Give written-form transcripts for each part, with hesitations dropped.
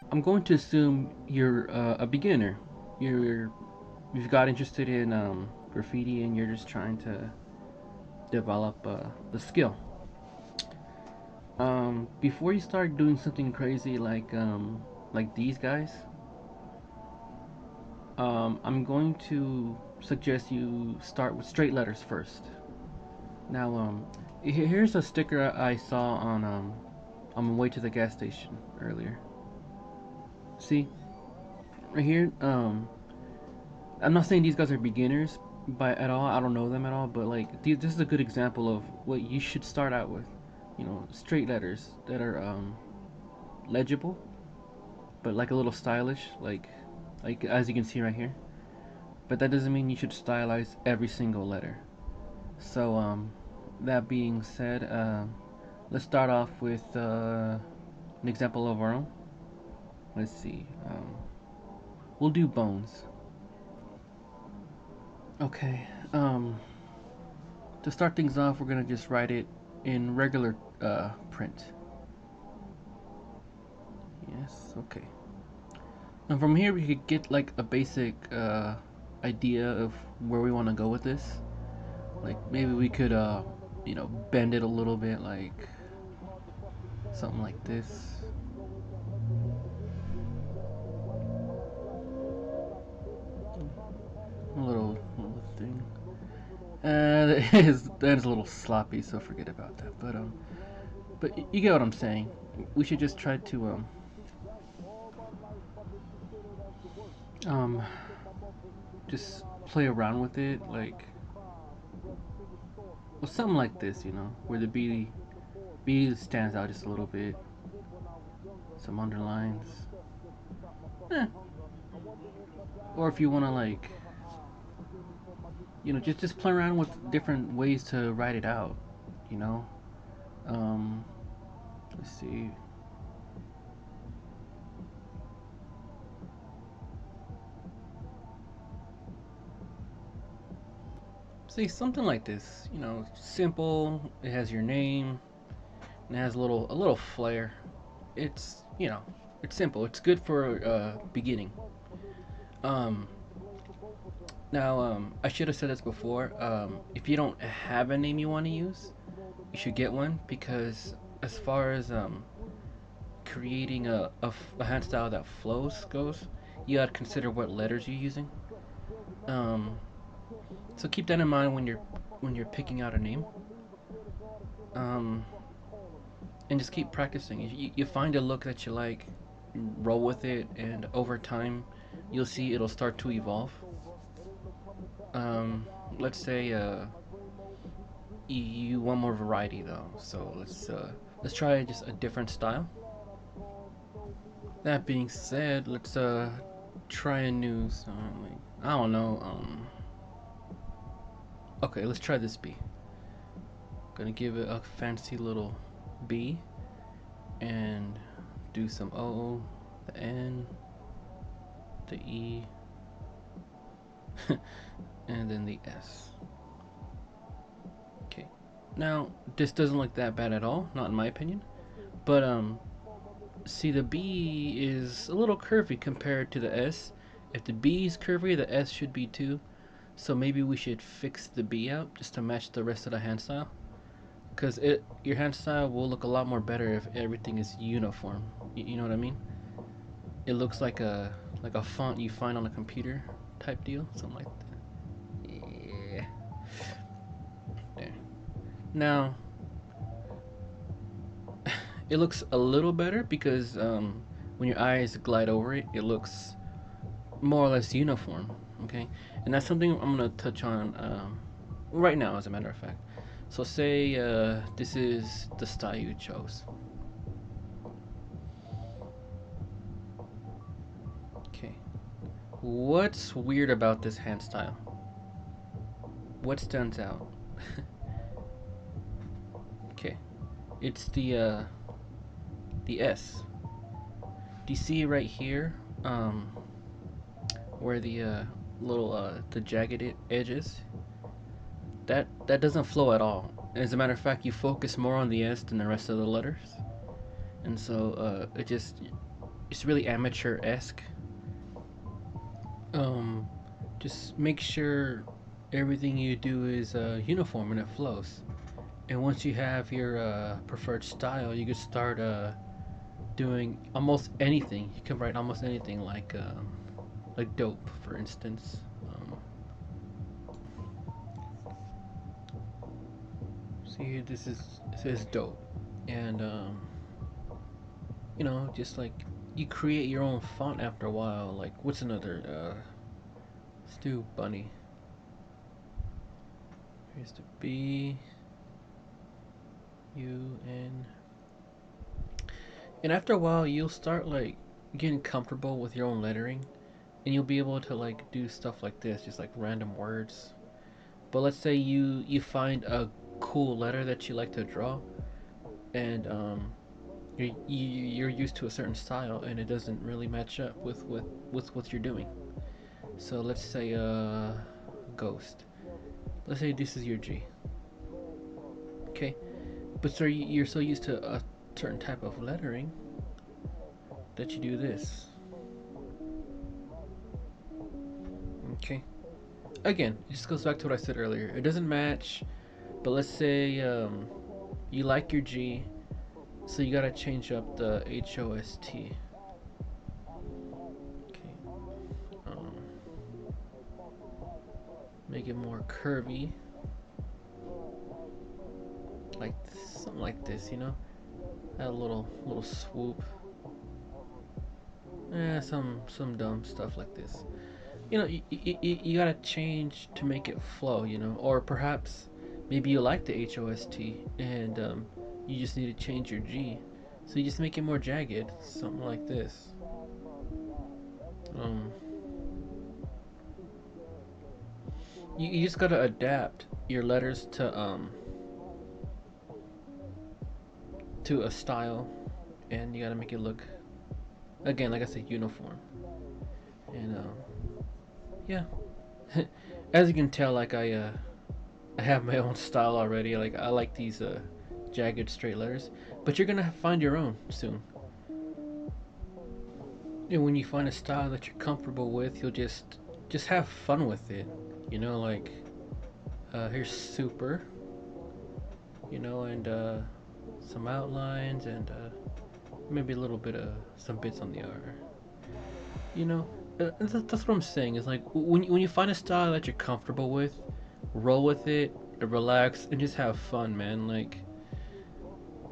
I'm going to assume you're a beginner. You're you've got interested in graffiti and you're just trying to develop the skill. Before you start doing something crazy like these guys, I'm going to suggest you start with straight letters first. Now, here's a sticker I saw on my way to the gas station earlier. See, right here. I'm not saying these guys are beginners by at all. I don't know them at all, but like this is a good example of what you should start out with. You know, straight letters that are legible, but like a little stylish, like as you can see right here. But that doesn't mean you should stylize every single letter. So that being said, let's start off with an example of our own. Let's see. We'll do bones. Okay. To start things off, we're gonna just write it in regular print. Yes. Okay. And from here, we could get like a basic idea of where we want to go with this. Like maybe we could, bend it a little bit, like something like this. A little thing. That is a little sloppy, so forget about that. But you get what I'm saying. We should just try to um just play around with it, like well, something like this, where the B stands out just a little bit. Some underlines. Eh. Or if you want to just play around with different ways to write it out. You know. Um, let's see. See something like this. Simple. It has your name. And it has a little flair. It's simple. It's good for beginning. Um, Now, I should have said this before. If you don't have a name you want to use, you should get one because as far as creating a hand style that flows goes, you gotta consider what letters you're using. Um, so keep that in mind when you're picking out a name. Um, and just keep practicing. If you find a look that you like, roll with it, and over time, you'll see it'll start to evolve. Um, let's say you want more variety though, so let's try just a different style. That being said, let's try a new song. Like, I don't know. Okay, let's try this B. Gonna give it a fancy little B and do some O, the N, the E, and then the S. Okay. Now this doesn't look that bad at all, not in my opinion. But see, the B is a little curvy compared to the S. If the B is curvy, the S should be too. So maybe we should fix the B out just to match the rest of the hand style. Because your hand style will look a lot more better if everything is uniform. You know what I mean? It looks like a font you find on a computer type deal, something like that. Yeah. There. Now it looks a little better because when your eyes glide over it, it looks more or less uniform. Okay, and that's something I'm gonna touch on right now, as a matter of fact. So say this is the style you chose. Okay, what's weird about this hand style? What stands out? Okay, it's the S. Do you see right here? Where the little the jagged edges. That doesn't flow at all. As a matter of fact, you focus more on the S than the rest of the letters, and so it just it's really amateur-esque. Um, just make sure everything you do is uniform and it flows. And once you have your preferred style, you can start doing almost anything. You can write almost anything, like dope, for instance. See here, it says dope, and just like you create your own font after a while. Like, what's another? Stu Bunny. Here's the B U N. And after a while, you'll start like getting comfortable with your own lettering, and you'll be able to like do stuff like this, just like random words. But let's say you find a cool letter that you like to draw, and you're used to a certain style, and it doesn't really match up with what you're doing. So let's say ghost. Let's say this is your G. Okay, but so you're so used to a certain type of lettering that you do this. Okay. Again, it just goes back to what I said earlier. It doesn't match, but let's say you like your G, so you gotta change up the HOST. Okay. Make it more curvy, like something like this, Add a little swoop. Some dumb stuff like this. You gotta change to make it flow, or perhaps maybe you like the HOST and you just need to change your G, so you just make it more jagged, something like this. You just gotta adapt your letters to a style, and you gotta make it look, again, like I said, uniform. And yeah, as you can tell, like I have my own style already. Like I like these jagged straight letters, but you're gonna find your own soon. And when you find a style that you're comfortable with, you'll just have fun with it. Like here's super, and some outlines, and maybe a little bit of some bits on the R. That's what I'm saying. Is like when you find a style that you're comfortable with, roll with it, relax, and just have fun, man. Like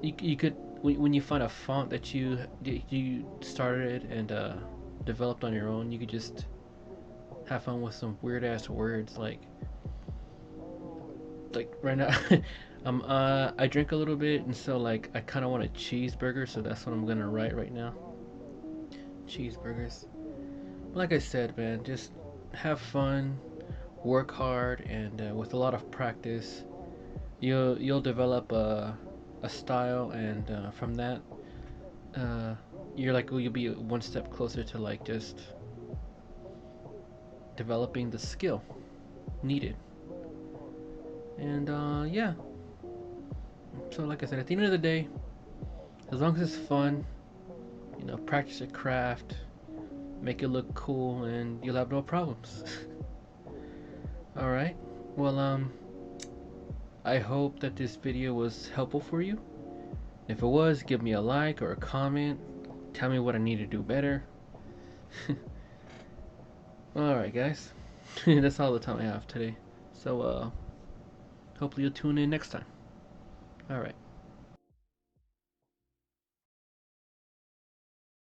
you could when you find a font that you started and developed on your own, you could just have fun with some weird ass words, like right now. I drink a little bit, and so like I kind of want a cheeseburger, so that's what I'm gonna write right now. Cheeseburgers. Like I said, man, just have fun, work hard, and with a lot of practice, you'll develop a style, and from that, uh, you'll be one step closer to like just developing the skill needed. And yeah, so like I said, at the end of the day, as long as it's fun, practice your craft, make it look cool, and you'll have no problems. All right. Well, I hope that this video was helpful for you. If it was, give me a like or a comment. Tell me what I need to do better. Alright, guys. That's all the time I have today. So, hopefully you'll tune in next time. Alright.